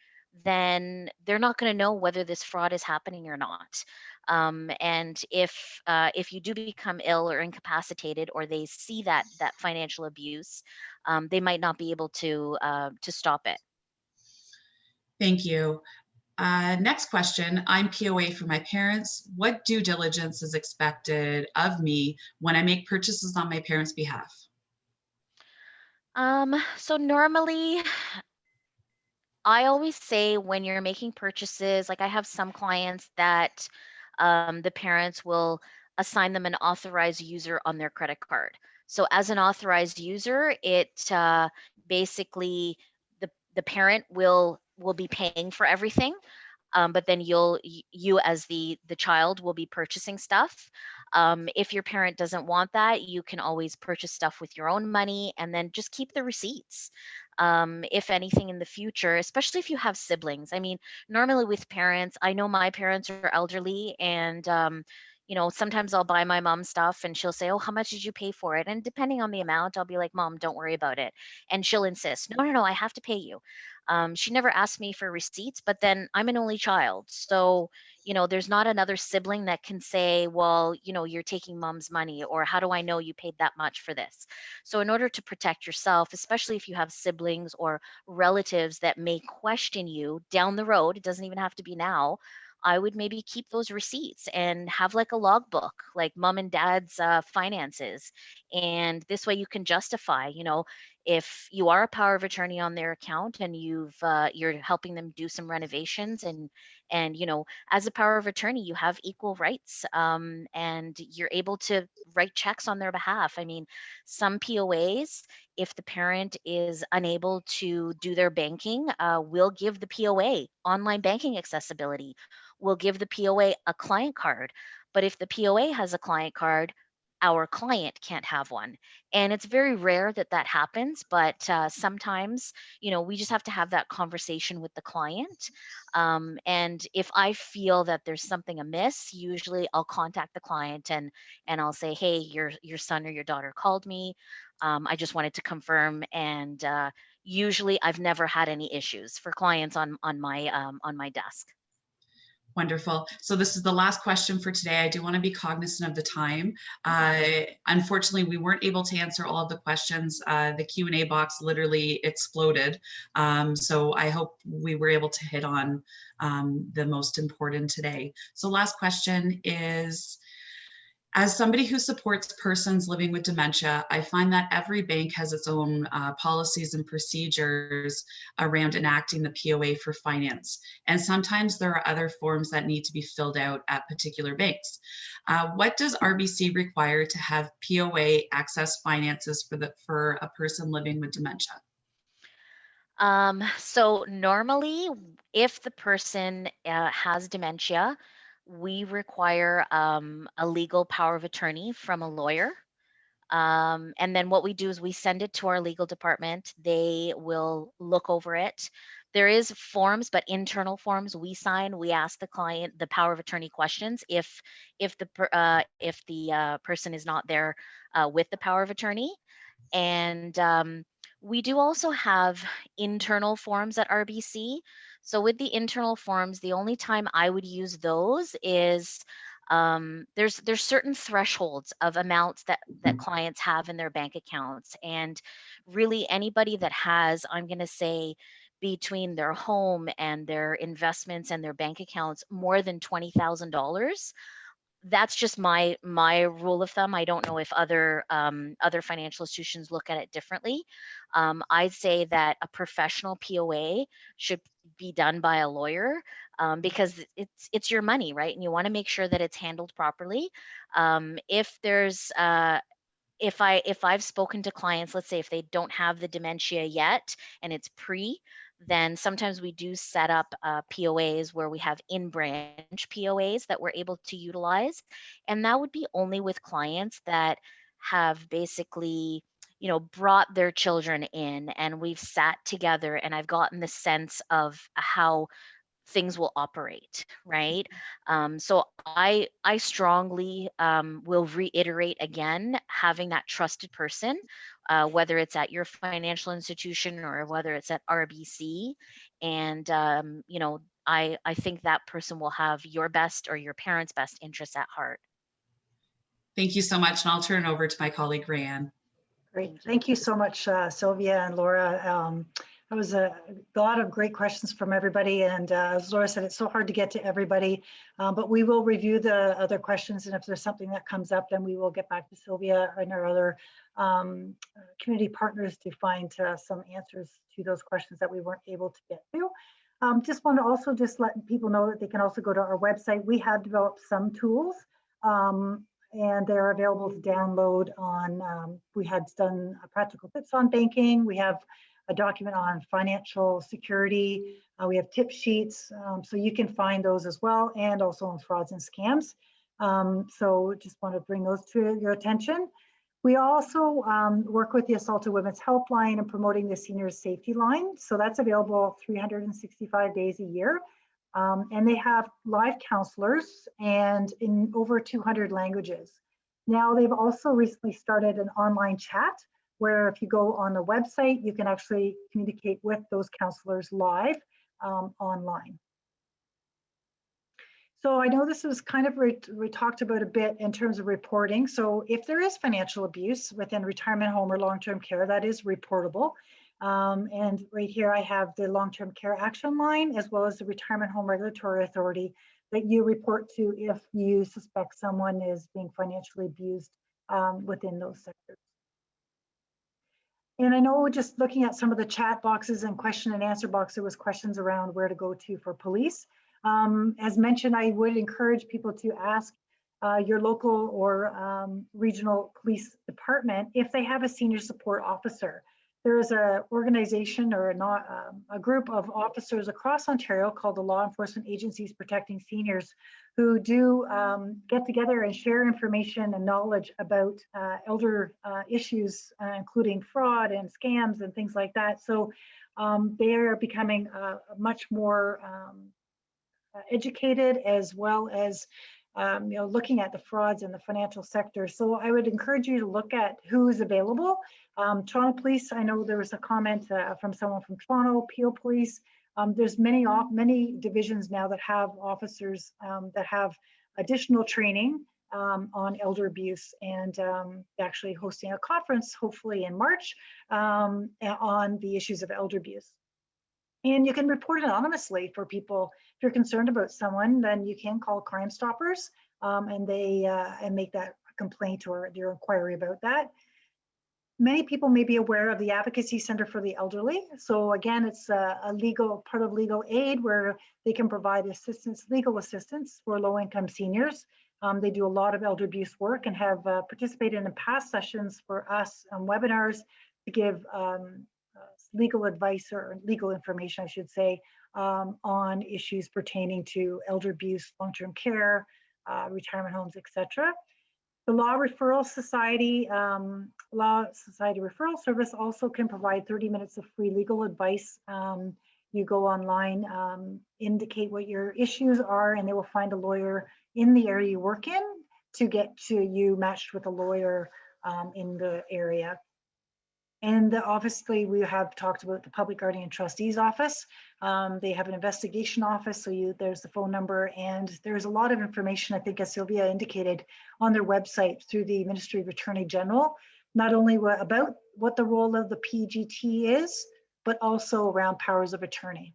then they're not going to know whether this fraud is happening or not. And if you do become ill or incapacitated, or they see that financial abuse, they might not be able to stop it. Thank you. Next question. I'm POA for my parents. What due diligence is expected of me when I make purchases on my parents' behalf? So normally, I always say, when you're making purchases, like, I have some clients that the parents will assign them an authorized user on their credit card. So as an authorized user, it basically, the parent will be paying for everything, but then you as the child will be purchasing stuff. If your parent doesn't want that, you can always purchase stuff with your own money, and then just keep the receipts. If anything in the future, especially if you have siblings. I mean, normally with parents, I know my parents are elderly, and sometimes I'll buy my mom stuff, and she'll say, "Oh, how much did you pay for it?" And depending on the amount, I'll be like, "Mom, don't worry about it." And she'll insist, "No, no, no, I have to pay you." She never asked me for receipts, but then I'm an only child. So, there's not another sibling that can say, "Well, you're taking mom's money," or "How do I know you paid that much for this?" So, in order to protect yourself, especially if you have siblings or relatives that may question you down the road, it doesn't even have to be now. I would maybe keep those receipts and have like a logbook, like mom and dad's finances. And this way you can justify, if you are a power of attorney on their account, and you're helping them do some renovations, and as a power of attorney, you have equal rights, and you're able to write checks on their behalf. I mean, some POAs, if the parent is unable to do their banking, will give the POA online banking accessibility. We'll give the POA a client card. But if the POA has a client card, our client can't have one. And it's very rare that that happens, but sometimes, we just have to have that conversation with the client. And if I feel that there's something amiss, usually I'll contact the client, and I'll say, "Hey, your son or your daughter called me. I just wanted to confirm." And usually I've never had any issues for clients on my desk. Wonderful. So this is the last question for today. I do want to be cognizant of the time. Unfortunately, we weren't able to answer all of the questions. The Q&A box literally exploded. So I hope we were able to hit on the most important today. So last question is, as somebody who supports persons living with dementia, I find that every bank has its own policies and procedures around enacting the POA for finance. And sometimes there are other forms that need to be filled out at particular banks. What does RBC require to have POA access finances for a person living with dementia? So normally, if the person has dementia, we require a legal power of attorney from a lawyer. And then what we do is we send it to our legal department. They will look over it. There is forms, but internal forms we sign. We ask the client the power of attorney questions if the person is not there with the power of attorney. And we do also have internal forms at RBC. So with the internal forms, the only time I would use those is there's certain thresholds of amounts that clients have in their bank accounts, and really anybody that has, I'm going to say, between their home and their investments and their bank accounts more than $20,000, That's just my rule of thumb. I don't know if other other financial institutions look at it differently. I'd say that a professional POA should be done by a lawyer, because it's your money, right? And you want to make sure that it's handled properly. If there's if I've spoken to clients, let's say if they don't have the dementia yet and it's pre, then sometimes we do set up POAs where we have in-branch POAs that we're able to utilize, and that would be only with clients that have basically, you know, brought their children in and we've sat together and I've gotten the sense of how things will operate, right? So I strongly will reiterate again, having that trusted person, whether it's at your financial institution or whether it's at RBC, and you know, I think that person will have your best or your parents' best interests at heart. Thank you so much, and I'll turn it over to my colleague, Rayanne. Great. Thank you so much, Sylvia and Laura. That was a lot of great questions from everybody. And as Laura said, it's so hard to get to everybody, but we will review the other questions. And if there's something that comes up, then we will get back to Sylvia and our other community partners to find some answers to those questions that we weren't able to get to. Just want to also just let people know that they can also go to our website. We have developed some tools. And they're available to download on, we had done practical tips on banking. We have a document on financial security. We have tip sheets, so you can find those as well, and also on frauds and scams. So just want to bring those to your attention. We also work with the Assaulted Women's Helpline and promoting the Seniors Safety Line. So that's available 365 days a year. And they have live counselors and in over 200 languages. Now they've also recently started an online chat where if you go on the website, you can actually communicate with those counselors live online. So I know this was kind of, we talked about a bit in terms of reporting. So if there is financial abuse within retirement home or long-term care, that is reportable. And right here I have the long-term care action line as well as the retirement home regulatory authority that you report to if you suspect someone is being financially abused within those sectors. And I know just looking at some of the chat boxes and question and answer box, there was questions around where to go to for police. As mentioned, I would encourage people to ask your local or regional police department if they have a senior support officer. There is an organization or a group of officers across Ontario called the Law Enforcement Agencies Protecting Seniors, who do get together and share information and knowledge about elder issues, including fraud and scams and things like that. So they are becoming much more educated, as well as you know, looking at the frauds in the financial sector. So I would encourage you to look at who is available. Toronto Police, I know there was a comment from someone from Toronto, Peel Police. There's many divisions now that have officers that have additional training on elder abuse, and actually hosting a conference, hopefully in March, on the issues of elder abuse. And you can report anonymously for people. If you're concerned about someone, then you can call Crime Stoppers and make that complaint or your inquiry about that. Many people may be aware of the Advocacy Center for the Elderly. So again, it's a legal part of legal aid where they can provide assistance, legal assistance for low-income seniors. They do a lot of elder abuse work and have participated in past sessions for us on webinars to give legal advice or legal information, I should say, on issues pertaining to elder abuse, long-term care, retirement homes, etc. The Law Referral Society, Law Society Referral Service also can provide 30 minutes of free legal advice. You go online, indicate what your issues are, and they will find a lawyer in the area you work in to get to you matched with a lawyer in the area. And obviously, we have talked about the Public Guardian Trustee's Office. They have an investigation office, so there's the phone number, and there's a lot of information, I think, as Sylvia indicated, on their website through the Ministry of Attorney General, not only about what the role of the PGT is, but also around powers of attorney.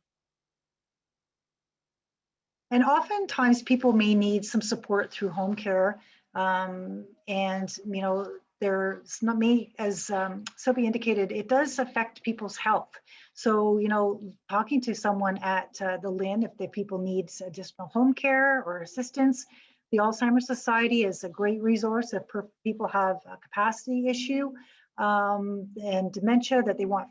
And oftentimes people may need some support through home care. And, you know, there's not me, as Sylvia indicated, it does affect people's health. So, you know, talking to someone at the Lynn, if the people need additional home care or assistance, the Alzheimer's Society is a great resource if people have a capacity issue and dementia that they want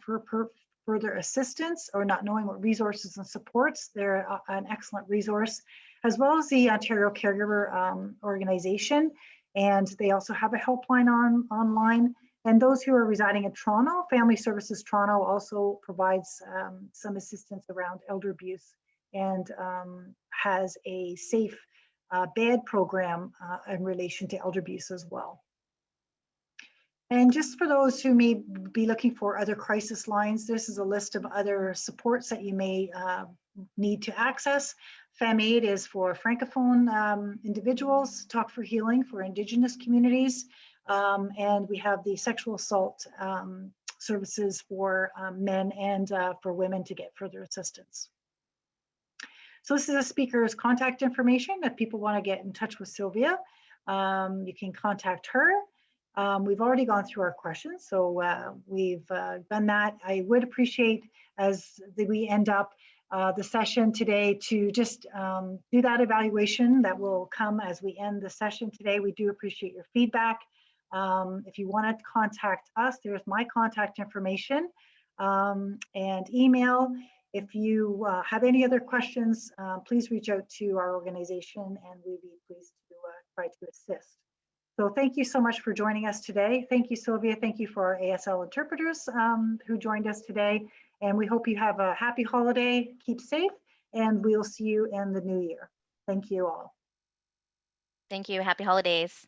further assistance or not knowing what resources and supports. They're an excellent resource, as well as the Ontario Caregiver Organization. And they also have a helpline online. And those who are residing in Toronto, Family Services Toronto also provides some assistance around elder abuse and has a safe bed program in relation to elder abuse as well. And just for those who may be looking for other crisis lines, this is a list of other supports that you may need to access. FemAid is for Francophone individuals, Talk for Healing for Indigenous communities, and we have the sexual assault services for men and for women to get further assistance. So this is a speaker's contact information. If people want to get in touch with Sylvia, you can contact her. We've already gone through our questions, so we've done that. I would appreciate, as we end up the session today, to just do that evaluation that will come as we end the session today. We do appreciate your feedback. If you want to contact us, there's my contact information and email. If you have any other questions, please reach out to our organization and we'd be pleased to try to assist. So thank you so much for joining us today. Thank you, Sylvia. Thank you for our ASL interpreters who joined us today. And we hope you have a happy holiday, keep safe, and we'll see you in the new year. Thank you all. Thank you. Happy holidays.